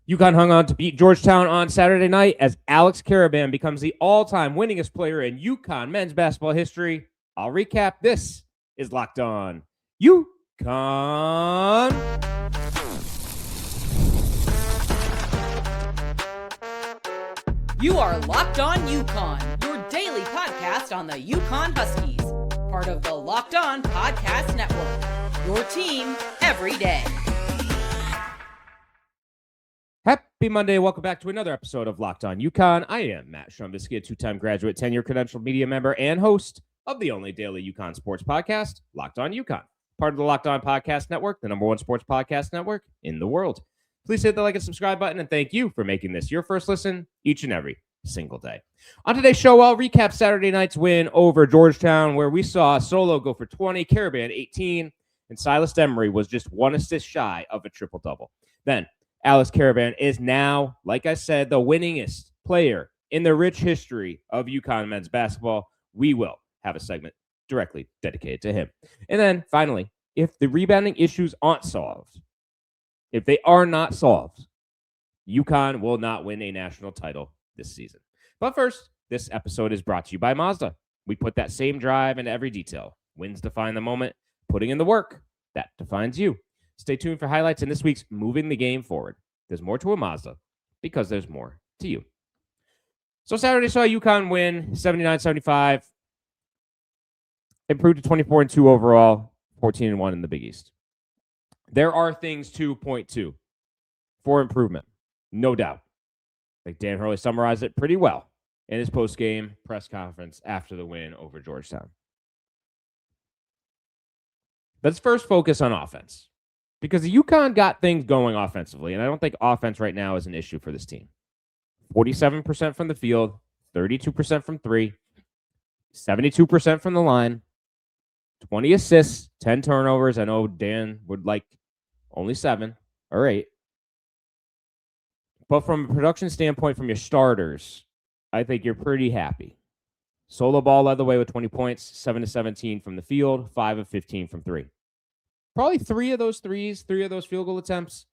UConn hung on to beat Georgetown on Saturday night as Alex Karaban becomes the all-time winningest player in UConn men's basketball history. I'll recap. This is Locked On UConn. You are Locked On UConn, your daily podcast on the UConn Huskies. Part of the Locked On Podcast Network, your team every day. Happy Monday. Welcome back to another episode of Locked On UConn. I am Matt Schonvisky, a two-time graduate, 10-year credentialed media member, and host of the only daily UConn sports podcast, Locked On UConn. Part of the Locked On Podcast Network, the number one sports podcast network in the world. Please hit the like and subscribe button, and thank you for making this your first listen each and every single day. On today's show, I'll recap Saturday night's win over Georgetown, where we saw Solo go for 20, Karaban 18, and Silas Demary was just one assist shy of a triple-double. Then, Alex Karaban is now, like I said, the winningest player in the rich history of UConn men's basketball. We will have a segment directly dedicated to him. And then, finally, if the rebounding issues aren't solved, if they are not solved, UConn will not win a national title this season. But first, this episode is brought to you by Mazda. We put that same drive into every detail. Wins define the moment. Putting in the work, that defines you. Stay tuned for highlights in this week's Moving the Game Forward. There's more to a Mazda because there's more to you. So Saturday saw UConn win 79-75. Improved to 24-2 overall, 14-1 in the Big East. There are things to point to for improvement, no doubt. I think Dan Hurley summarized it pretty well in his post-game press conference after the win over Georgetown. Let's first focus on offense, because the UConn got things going offensively, and I don't think offense right now is an issue for this team. 47% from the field, 32% from three, 72% from the line, 20 assists, 10 turnovers. I know Dan would like only 7 or 8. But from a production standpoint, from your starters, I think you're pretty happy. Solo Ball led the way with 20 points, 7 of 17 from the field, 5 of 15 from three. Probably 3 of those threes, 3 of those field goal attempts,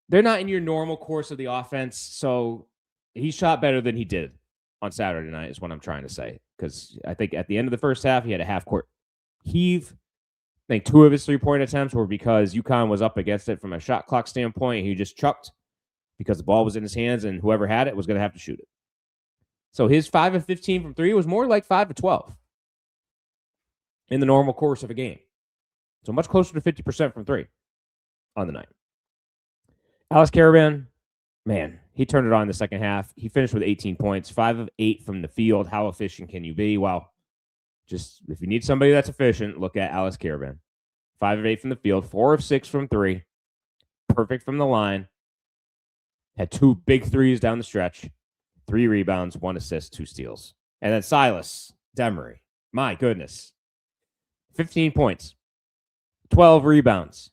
they're not in your normal course of the offense, so he shot better than he did on Saturday night is what I'm trying to say, because I think at the end of the first half, he had a half-court heave. I think 2 of his three-point attempts were because UConn was up against it from a shot clock standpoint. He just chucked because the ball was in his hands, and whoever had it was going to have to shoot it. So his 5 of 15 from three was more like 5 of 12 in the normal course of a game. So much closer to 50% from three on the night. Alex Karaban, man, he turned it on in the second half. He finished with 18 points, 5 of 8 from the field. How efficient can you be? Well, just if you need somebody that's efficient, look at Alex Karaban. 5 of 8 from the field, 4 of 6 from three. Perfect from the line. Had 2 big threes down the stretch. 3 rebounds, 1 assist, 2 steals. And then Silas Demary, my goodness. 15 points. 12 rebounds,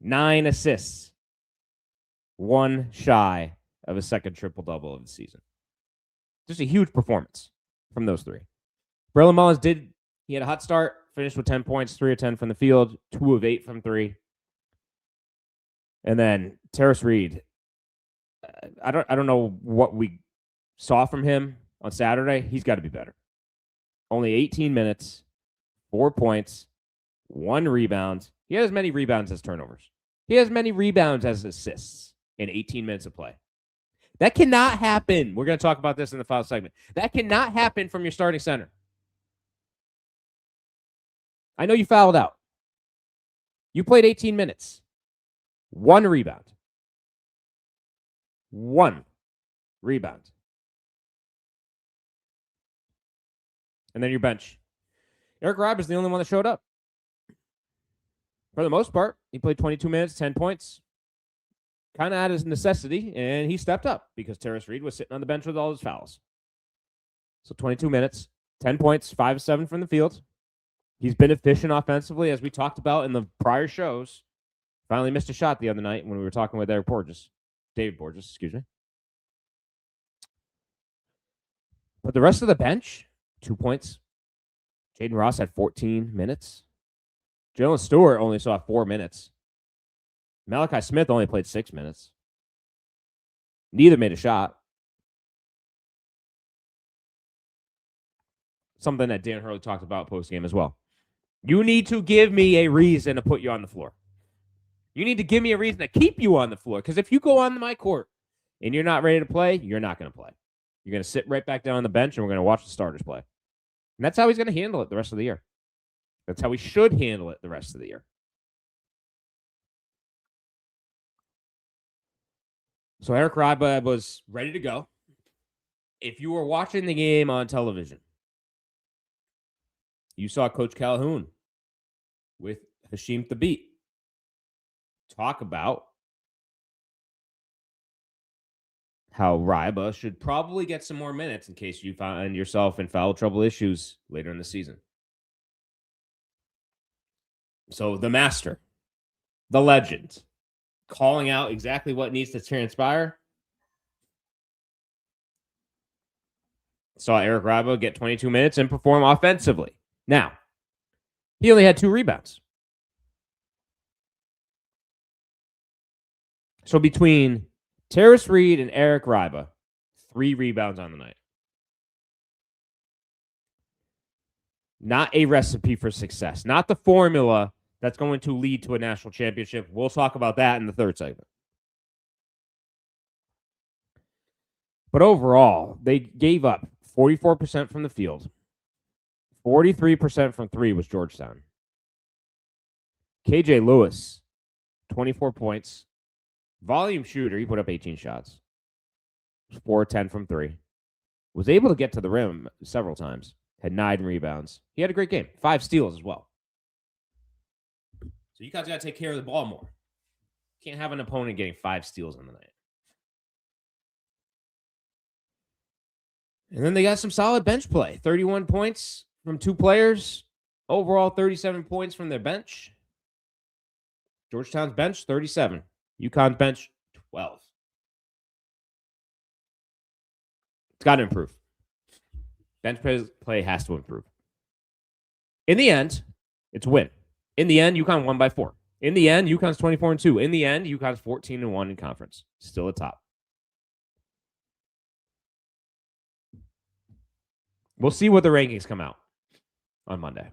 9 assists, 1 shy of a second triple-double of the season. Just a huge performance from those 3. Braylon Mullins he had a hot start, finished with 10 points, 3 of 10 from the field, 2 of 8 from three. And then Tarris Reed, I don't know what we saw from him on Saturday. He's got to be better. Only 18 minutes, 4 points, 1 rebound. He had as many rebounds as turnovers. He has many rebounds as assists in 18 minutes of play. That cannot happen. We're going to talk about this in the final segment. That cannot happen from your starting center. I know you fouled out. You played 18 minutes. 1 rebound. 1 rebound. And then your bench. Eric Reibe is the only one that showed up. For the most part, he played 22 minutes, 10 points. Kind of out of necessity, and he stepped up because Tarris Reed was sitting on the bench with all his fouls. So 22 minutes, 10 points, 5 of 7 from the field. He's been efficient offensively, as we talked about in the prior shows. Finally missed a shot the other night when we were talking with David Borges, excuse me. But the rest of the bench, 2 points. Jaden Ross had 14 minutes. Jalen Stewart only saw 4 minutes. Malachi Smith only played 6 minutes. Neither made a shot. Something that Dan Hurley talked about post-game as well. You need to give me a reason to put you on the floor. You need to give me a reason to keep you on the floor. Because if you go on my court and you're not ready to play, you're not going to play. You're going to sit right back down on the bench and we're going to watch the starters play. And that's how he's going to handle it the rest of the year. That's how he should handle it the rest of the year. So Eric Reibe was ready to go. If you were watching the game on television, you saw Coach Calhoun with Hashim Thabit talk about how Reibe should probably get some more minutes in case you find yourself in foul trouble issues later in the season. So the master, the legend, calling out exactly what needs to transpire. Saw Eric Reibe get 22 minutes and perform offensively. Now, he only had 2 rebounds. So between Tarris Reed and Eric Reibe, 3 rebounds on the night. Not a recipe for success. Not the formula that's going to lead to a national championship. We'll talk about that in the third segment. But overall, they gave up 44% from the field. 43% from 3 was Georgetown. KJ Lewis, 24 points. Volume shooter, he put up 18 shots. 4-10 from 3. Was able to get to the rim several times. Had 9 rebounds. He had a great game. 5 steals as well. So you guys got to take care of the ball more. Can't have an opponent getting 5 steals on the night. And then they got some solid bench play. 31 points from 2 players. Overall, 37 points from their bench. Georgetown's bench, 37. UConn's bench, 12. It's got to improve. Bench play has to improve. In the end, it's a win. In the end, UConn won by 4. In the end, UConn's 24-2. In the end, UConn's 14-1 in conference. Still a top. We'll see what the rankings come out on Monday.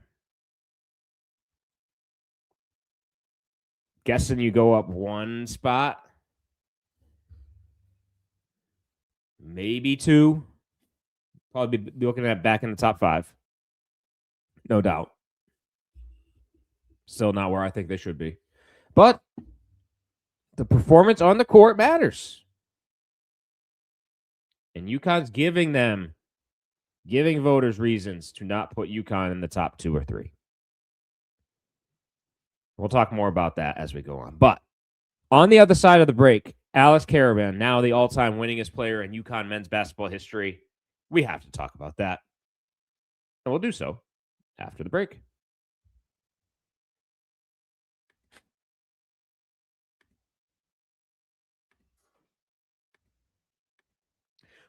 Guessing you go up 1 spot. Maybe 2. Probably be looking at back in the top 5. No doubt. Still not where I think they should be. But the performance on the court matters. And UConn's giving voters reasons to not put UConn in the top 2 or 3. We'll talk more about that as we go on. But on the other side of the break, Alex Karaban, now the all-time winningest player in UConn men's basketball history. We have to talk about that. And we'll do so after the break.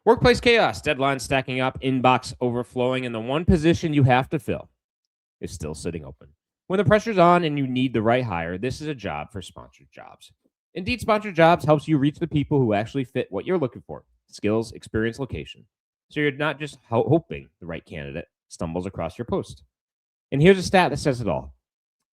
Workplace chaos, deadlines stacking up, inbox overflowing, and the one position you have to fill is still sitting open. When the pressure's on and you need the right hire, this is a job for Sponsored Jobs. Indeed, Sponsored Jobs helps you reach the people who actually fit what you're looking for: skills, experience, location. So you're not just hoping the right candidate stumbles across your post. And here's a stat that says it all.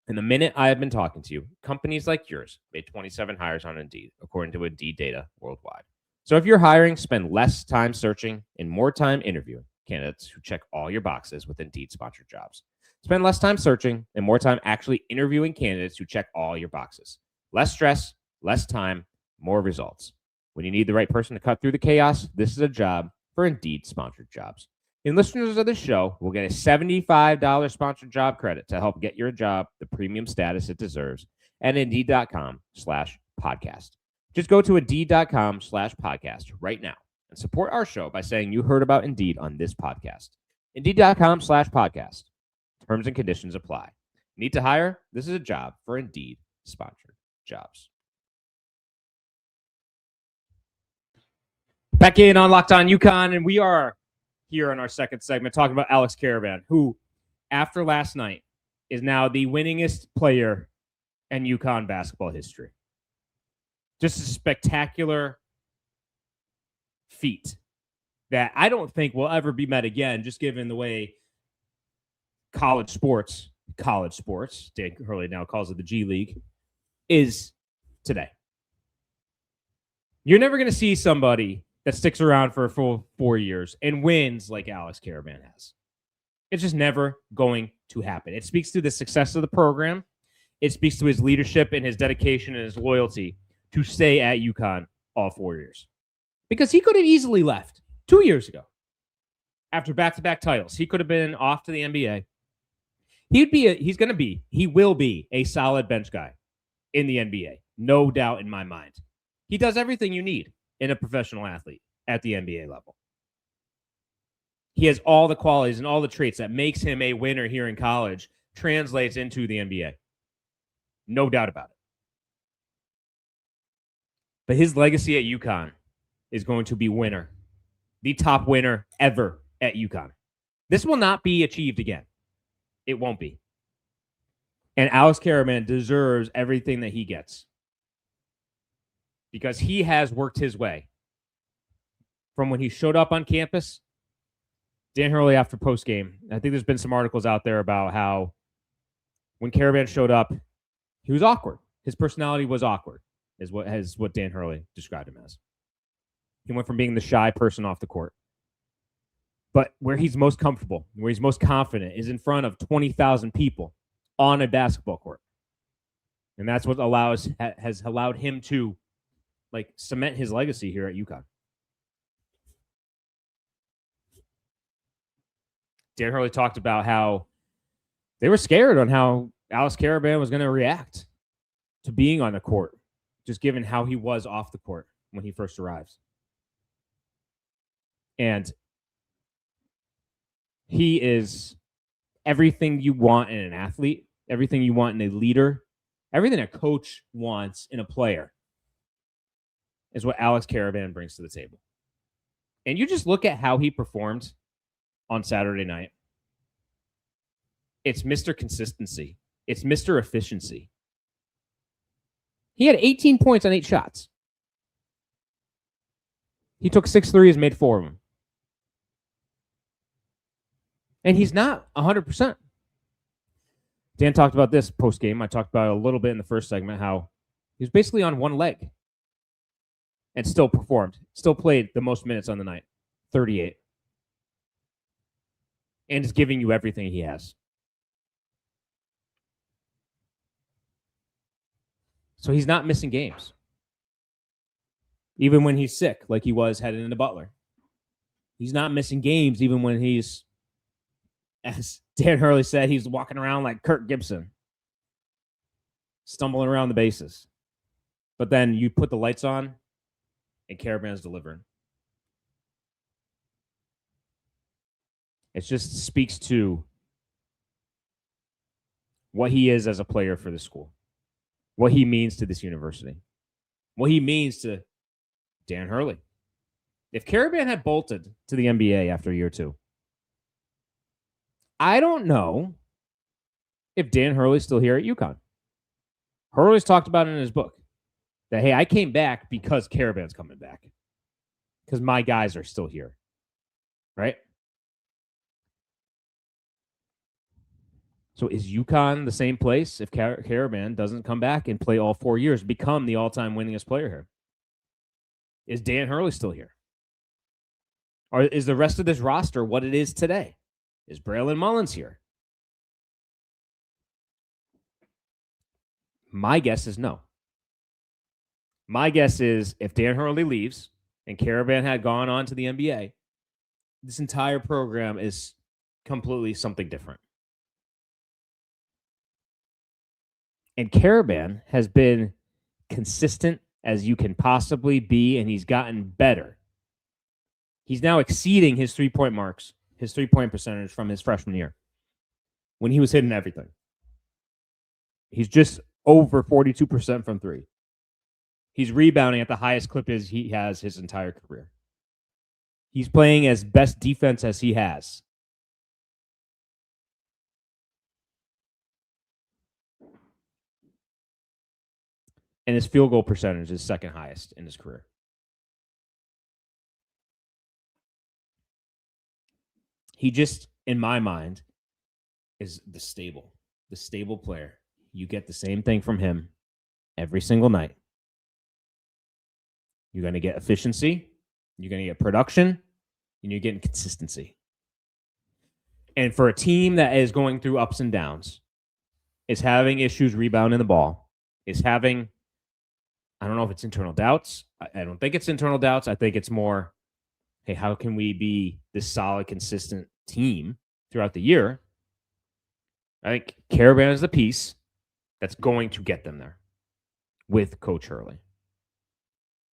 In the minute I have been talking to you, companies like yours made 27 hires on Indeed, according to Indeed data worldwide. So if you're hiring, spend less time searching and more time interviewing candidates who check all your boxes with Indeed Sponsored Jobs. Spend less time searching and more time actually interviewing candidates who check all your boxes. Less stress, less time, more results. When you need the right person to cut through the chaos, this is a job for Indeed Sponsored Jobs. And listeners of this show will get a $75 sponsored job credit to help get your job the premium status it deserves at Indeed.com/podcast. Just go to Indeed.com/podcast right now and support our show by saying you heard about Indeed on this podcast. Indeed.com/podcast. Terms and conditions apply. Need to hire? This is a job for Indeed Sponsored Jobs. Back in on Locked On UConn, and we are here in our second segment talking about Alex Karaban, who, after last night, is now the winningest player in UConn basketball history. Just a spectacular feat that I don't think will ever be met again, just given the way college sports, Dan Hurley now calls it the G League, is today. You're never going to see somebody that sticks around for a full 4 years and wins like Alex Karaban has. It's just never going to happen. It speaks to the success of the program. It speaks to his leadership and his dedication and his loyalty to stay at UConn all 4 years. Because he could have easily left 2 years ago after back-to-back titles. He could have been off to the NBA. He will be a solid bench guy in the NBA. No doubt in my mind. He does everything you need in a professional athlete at the NBA level. He has all the qualities and all the traits that makes him a winner here in college, translates into the NBA. No doubt about it. But his legacy at UConn is going to be winner. The top winner ever at UConn. This will not be achieved again. It won't be. And Alex Karaban deserves everything that he gets. Because he has worked his way. From when he showed up on campus, Dan Hurley after postgame, I think there's been some articles out there about how when Karaban showed up, he was awkward. His personality was awkward, is what Dan Hurley described him as. He went from being the shy person off the court. But where he's most comfortable, where he's most confident, is in front of 20,000 people on a basketball court. And that's what has allowed him to cement his legacy here at UConn. Dan Hurley talked about how they were scared on how Alex Karaban was going to react to being on the court, just given how he was off the court when he first arrives. And he is everything you want in an athlete, everything you want in a leader, everything a coach wants in a player is what Alex Karaban brings to the table. And you just look at how he performed on Saturday night. It's Mr. Consistency. It's Mr. Efficiency. He had 18 points on 8 shots. He took 6 threes, made 4 of them. And he's not 100%. Dan talked about this post-game. I talked about it a little bit in the first segment, how he was basically on one leg and still performed, still played the most minutes on the night, 38. And is giving you everything he has. So he's not missing games. Even when he's sick, like he was heading into Butler. He's not missing games even when he's, as Dan Hurley said, he's walking around like Kirk Gibson, stumbling around the bases. But then you put the lights on, and Karaban's delivering. It just speaks to what he is as a player for the school, what he means to this university, what he means to Dan Hurley. If Karaban had bolted to the NBA after year 2, I don't know if Dan Hurley's still here at UConn. Hurley's talked about it in his book that, hey, I came back because Karaban's coming back, because my guys are still here, right? So is UConn the same place if Karaban doesn't come back and play all 4 years, become the all-time winningest player here? Is Dan Hurley still here? Or is the rest of this roster what it is today? Is Braylon Mullins here? My guess is no. My guess is if Dan Hurley leaves and Karaban had gone on to the NBA, this entire program is completely something different. And Karaban has been consistent as you can possibly be, and he's gotten better. He's now exceeding his 3-point marks, his 3-point percentage from his freshman year, when he was hitting everything. He's just over 42% from 3. He's rebounding at the highest clip as he has his entire career. He's playing as best defense as he has. And his field goal percentage is second highest in his career. He just, in my mind, is the stable player. You get the same thing from him every single night. You're going to get efficiency. You're going to get production. And you're getting consistency. And for a team that is going through ups and downs, is having issues rebounding the ball, is having, I don't know if it's internal doubts. I don't think it's internal doubts. I think it's more, hey, how can we be this solid, consistent team throughout the year? I think Karaban is the piece that's going to get them there with Coach Hurley.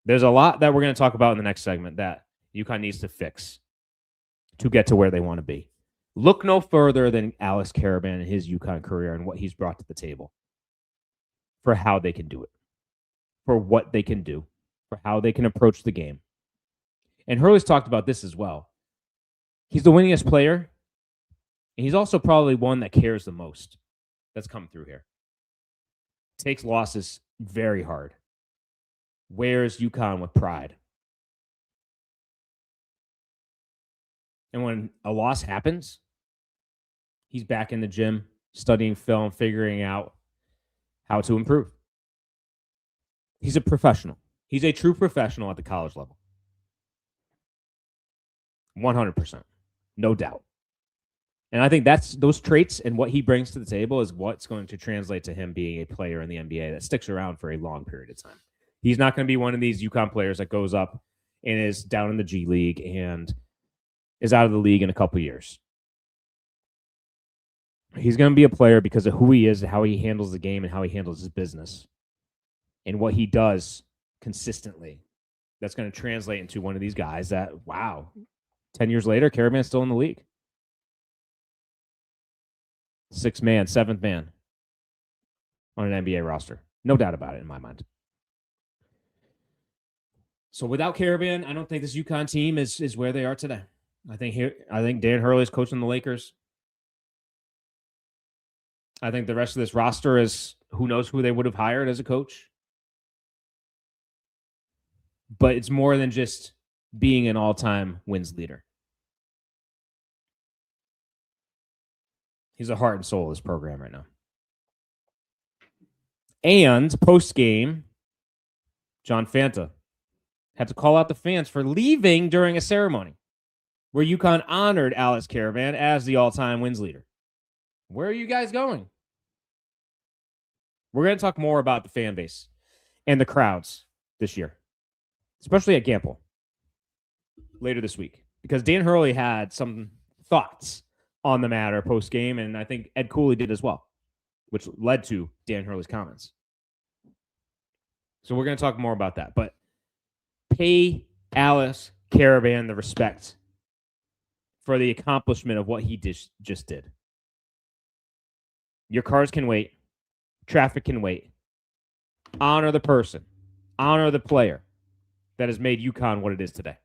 There's a lot that we're going to talk about in the next segment that UConn needs to fix to get to where they want to be. Look no further than Alex Karaban and his UConn career and what he's brought to the table for how they can do it, for what they can do, for how they can approach the game. And Hurley's talked about this as well. He's the winningest player, and he's also probably one that cares the most that's come through here. Takes losses very hard. Wears UConn with pride. And when a loss happens, he's back in the gym, studying film, figuring out how to improve. He's a professional. He's a true professional at the college level. 100%. No doubt. And I think that's those traits and what he brings to the table is what's going to translate to him being a player in the NBA that sticks around for a long period of time. He's not going to be one of these UConn players that goes up and is down in the G League and is out of the league in a couple years. He's going to be a player because of who he is, how he handles the game, and how he handles his business, and what he does consistently. That's going to translate into one of these guys that, wow, 10 years later, Karaban's still in the league. 6th man, 7th man on an NBA roster. No doubt about it in my mind. So without Karaban, I don't think this UConn team is where they are today. I think Dan Hurley is coaching the Lakers. I think the rest of this roster is who knows who they would have hired as a coach. But it's more than just being an all-time wins leader. He's the heart and soul of this program right now. And post-game, John Fanta had to call out the fans for leaving during a ceremony where UConn honored Alex Karaban as the all-time wins leader. Where are you guys going? We're going to talk more about the fan base and the crowds this year, especially at Gamble later this week, because Dan Hurley had some thoughts on the matter post-game, and I think Ed Cooley did as well, which led to Dan Hurley's comments. So we're going to talk more about that, but pay Alex Karaban the respect for the accomplishment of what he just did. Your cars can wait. Traffic can wait. Honor the person. Honor the player that has made UConn what it is today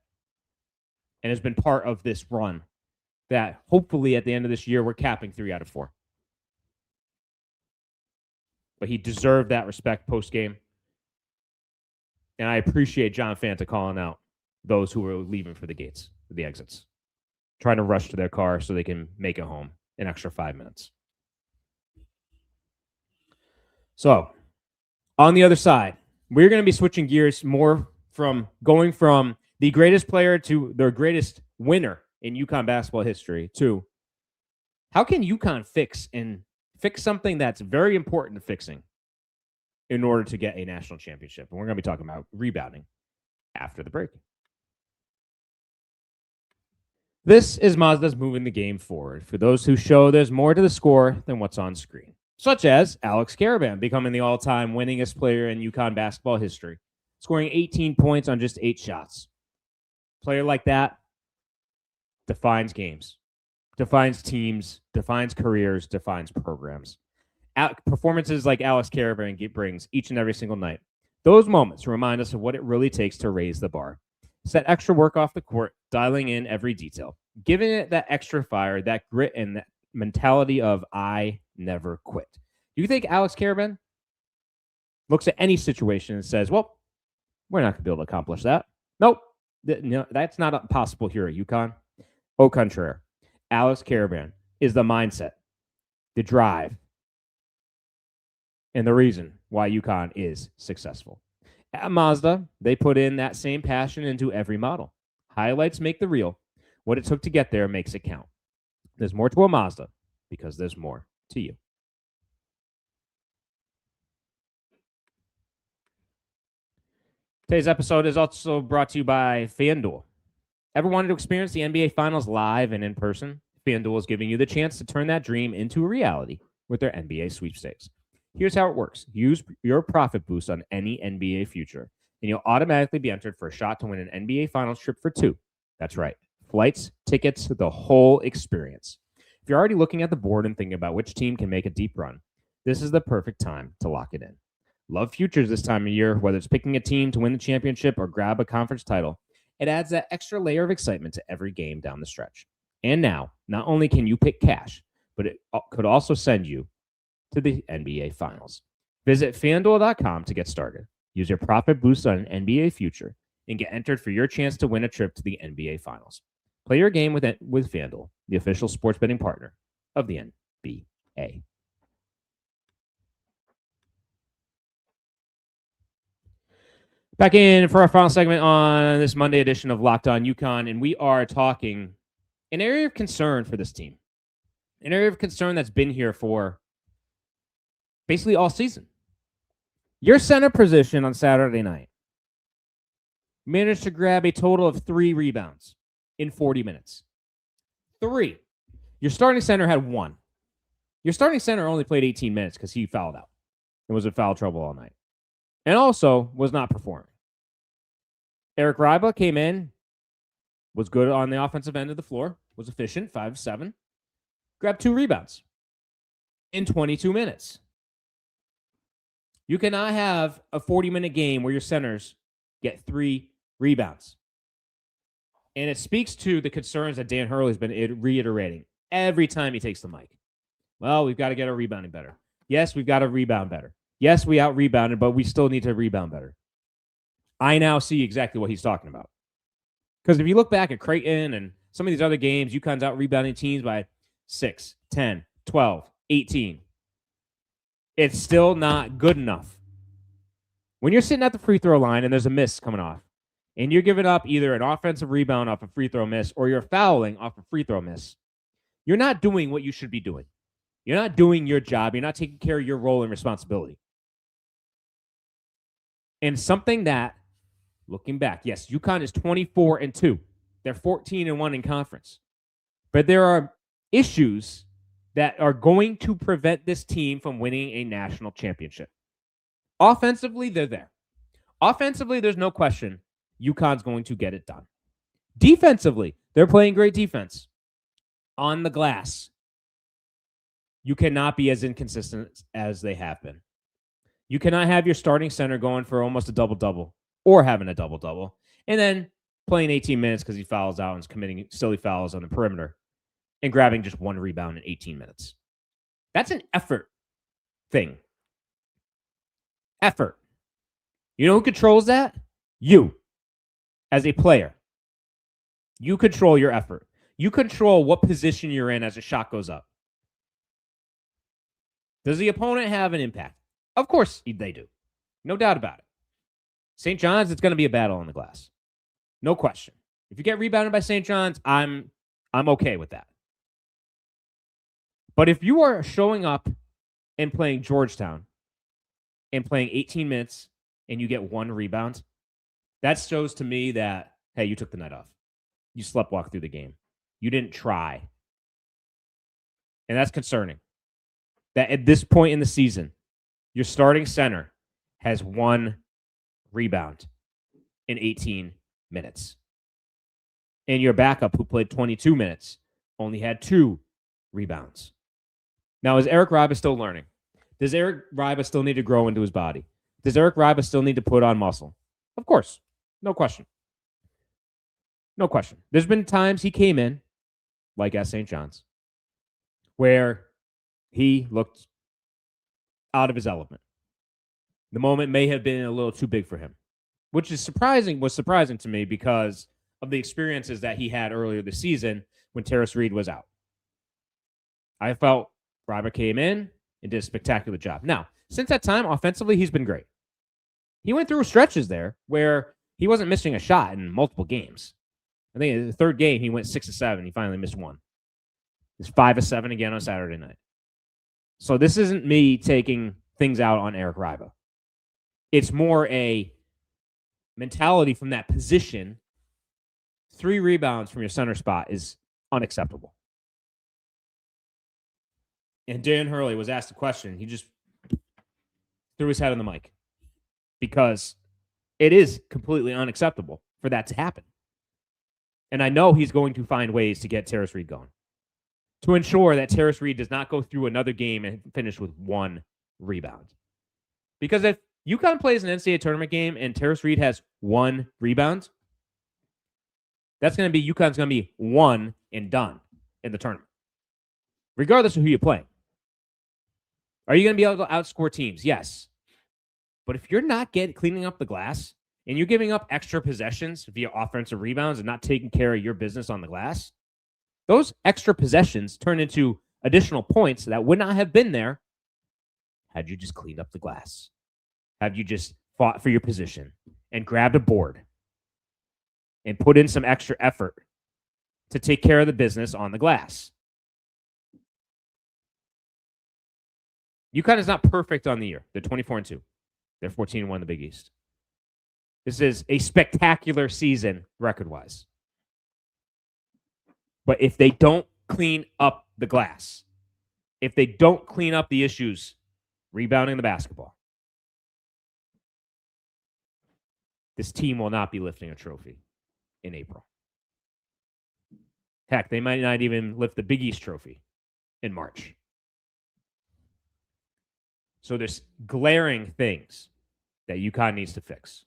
and has been part of this run that hopefully at the end of this year we're capping 3 out of 4. But he deserved that respect post-game. And I appreciate John Fanta calling out those who were leaving for the gates, for the exits, trying to rush to their car so they can make it home an extra 5 minutes. So, on the other side, we're going to be switching gears more from going from the greatest player to the greatest winner in UConn basketball history to how can UConn fix something that's very important to fixing in order to get a national championship. And we're going to be talking about rebounding after the break. This is Mazda's moving the game forward for those who show there's more to the score than what's on screen, such as Alex Karaban becoming the all-time winningest player in UConn basketball history, scoring 18 points on just 8 shots. A player like that defines games, defines teams, defines careers, defines programs. Performances like Alex Karaban brings each and every single night. Those moments remind us of what it really takes to raise the bar. Set extra work off the court, dialing in every detail, giving it that extra fire, that grit, and that mentality of I never quit. Do you think Alex Karaban looks at any situation and says, well, we're not going to be able to accomplish that? Nope. No, that's not possible here at UConn. Au contraire. Alex Karaban is the mindset, the drive, and the reason why UConn is successful. At Mazda, they put in that same passion into every model. Highlights make the reel. What it took to get there makes it count. There's more to a Mazda because there's more to you. Today's episode is also brought to you by FanDuel. Ever wanted to experience the NBA Finals live and in person? FanDuel is giving you the chance to turn that dream into a reality with their NBA sweepstakes. Here's how it works. Use your profit boost on any NBA future, and you'll automatically be entered for a shot to win an NBA Finals trip for two. That's right. Flights, tickets, the whole experience. If you're already looking at the board and thinking about which team can make a deep run, this is the perfect time to lock it in. Love futures this time of year, whether it's picking a team to win the championship or grab a conference title. It adds that extra layer of excitement to every game down the stretch. And now, not only can you pick cash, but it could also send you to the NBA Finals. Visit FanDuel.com to get started. Use your profit boost on an NBA future and get entered for your chance to win a trip to the NBA Finals. Play your game with FanDuel, the official sports betting partner of the NBA. Back in for our final segment on this Monday edition of Locked On UConn, and we are talking an area of concern for this team. An area of concern that's been here for basically all season. Your center position on Saturday night managed to grab a total of 3 rebounds in 40 minutes. 3. Your starting center had 1. Your starting center only played 18 minutes because he fouled out and was in foul trouble all night. And also was not performing. Eric Reibe came in, was good on the offensive end of the floor, was efficient, 5-7, grabbed 2 rebounds in 22 minutes. You cannot have a 40-minute game where your centers get 3 rebounds. And it speaks to the concerns that Dan Hurley has been reiterating every time he takes the mic. Well, we've got to get our rebounding better. Yes, we've got to rebound better. Yes, we out-rebounded, but we still need to rebound better. I now see exactly what he's talking about. Because if you look back at Creighton and some of these other games, UConn's out-rebounding teams by 6, 10, 12, 18. It's still not good enough. When you're sitting at the free throw line and there's a miss coming off, and you're giving up either an offensive rebound off a free throw miss or you're fouling off a free throw miss, you're not doing what you should be doing. You're not doing your job. You're not taking care of your role and responsibility. And something that, looking back, yes, UConn is 24-2. They're 14-1 in conference. But there are issues that are going to prevent this team from winning a national championship. Offensively, they're there. Offensively, there's no question UConn's going to get it done. Defensively, they're playing great defense. On the glass, you cannot be as inconsistent as they have been. You cannot have your starting center going for almost a double-double or having a double-double and then playing 18 minutes because he fouls out and is committing silly fouls on the perimeter and grabbing just 1 rebound in 18 minutes. That's an effort thing. Effort. You know who controls that? You, as a player. You control your effort. You control what position you're in as a shot goes up. Does the opponent have an impact? Of course they do. No doubt about it. St. John's, it's going to be a battle on the glass. No question. If you get rebounded by St. John's, I'm okay with that. But if you are showing up and playing Georgetown and playing 18 minutes and you get 1 rebound, that shows to me that, hey, you took the night off. You sleptwalked through the game. You didn't try. And that's concerning. That at this point in the season, your starting center has 1 rebound in 18 minutes. And your backup, who played 22 minutes, only had 2 rebounds. Now, is Eric Reibe still learning? Does Eric Reibe still need to grow into his body? Does Eric Reibe still need to put on muscle? Of course. No question. No question. There's been times he came in, like at St. John's, where he looked out of his element. The moment may have been a little too big for him, which was surprising to me because of the experiences that he had earlier this season when Tarris Reed was out. I felt Reibe came in and did a spectacular job. Now, since that time, offensively, he's been great. He went through stretches there where he wasn't missing a shot in multiple games. I think in the third game, he went 6 of 7. He finally missed one. He's 5 of 7 again on Saturday night. So this isn't me taking things out on Eric Reibe. It's more a mentality from that position. 3 rebounds from your center spot is unacceptable. And Dan Hurley was asked a question. He just threw his head on the mic because it is completely unacceptable for that to happen. And I know he's going to find ways to get Tarris Reed going to ensure that Tarris Reed does not go through another game and finish with 1 rebound. Because if UConn plays an NCAA tournament game and Tarris Reed has 1 rebound, that's going to be UConn's going to be 1 and done in the tournament, regardless of who you're playing. Are you going to be able to outscore teams? Yes. But if you're not cleaning up the glass and you're giving up extra possessions via offensive rebounds and not taking care of your business on the glass, those extra possessions turn into additional points that would not have been there had you just cleaned up the glass. Had you just fought for your position and grabbed a board and put in some extra effort to take care of the business on the glass. UConn is not perfect on the year. They're 24-2. They're 14-1 in the Big East. This is a spectacular season record-wise. But if they don't clean up the glass, if they don't clean up the issues rebounding the basketball, this team will not be lifting a trophy in April. Heck, they might not even lift the Big East trophy in March. So there's glaring things that UConn needs to fix.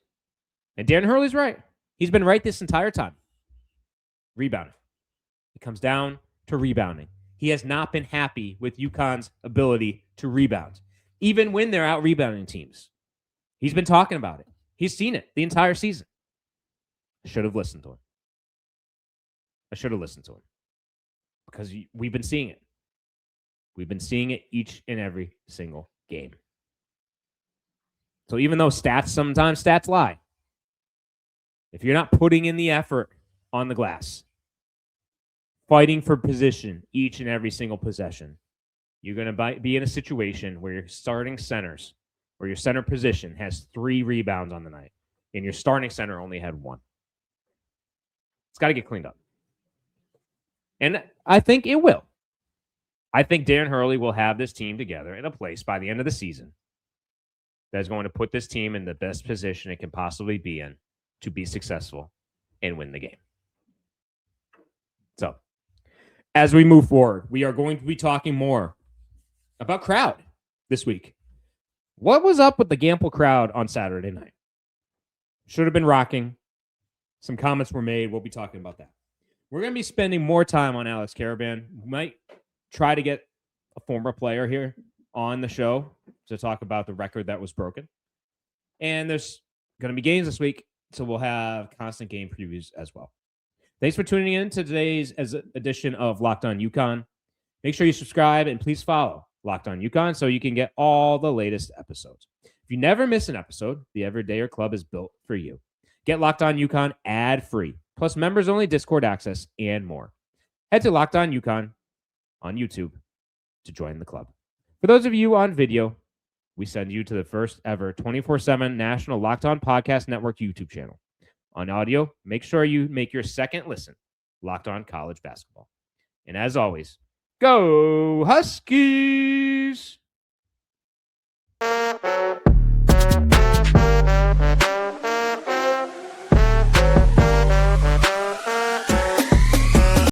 And Dan Hurley's right. He's been right this entire time. Rebounding. It comes down to rebounding. He has not been happy with UConn's ability to rebound, even when they're out rebounding teams. He's been talking about it. He's seen it the entire season. I should have listened to him. Because we've been seeing it. We've been seeing it each and every single game. So even though sometimes stats lie, if you're not putting in the effort on the glass, fighting for position each and every single possession, you're going to be in a situation where your starting centers or your center position has 3 rebounds on the night, and your starting center only had 1. It's got to get cleaned up. And I think it will. I think Darren Hurley will have this team together in a place by the end of the season that is going to put this team in the best position it can possibly be in to be successful and win the game. So, as we move forward, we are going to be talking more about crowd this week. What was up with the Gamble crowd on Saturday night? Should have been rocking. Some comments were made. We'll be talking about that. We're going to be spending more time on Alex Karaban. We might try to get a former player here on the show to talk about the record that was broken. And there's going to be games this week, so we'll have constant game previews as well. Thanks for tuning in to today's edition of Locked On UConn. Make sure you subscribe and please follow Locked On UConn so you can get all the latest episodes. If you never miss an episode, the Everydayer Club is built for you. Get Locked On UConn ad-free, plus members-only Discord access and more. Head to Locked On UConn on YouTube to join the club. For those of you on video, we send you to the first ever 24/7 national Locked On Podcast Network YouTube channel. On audio, make sure you make your second listen Locked On College Basketball. And as always, go Huskies!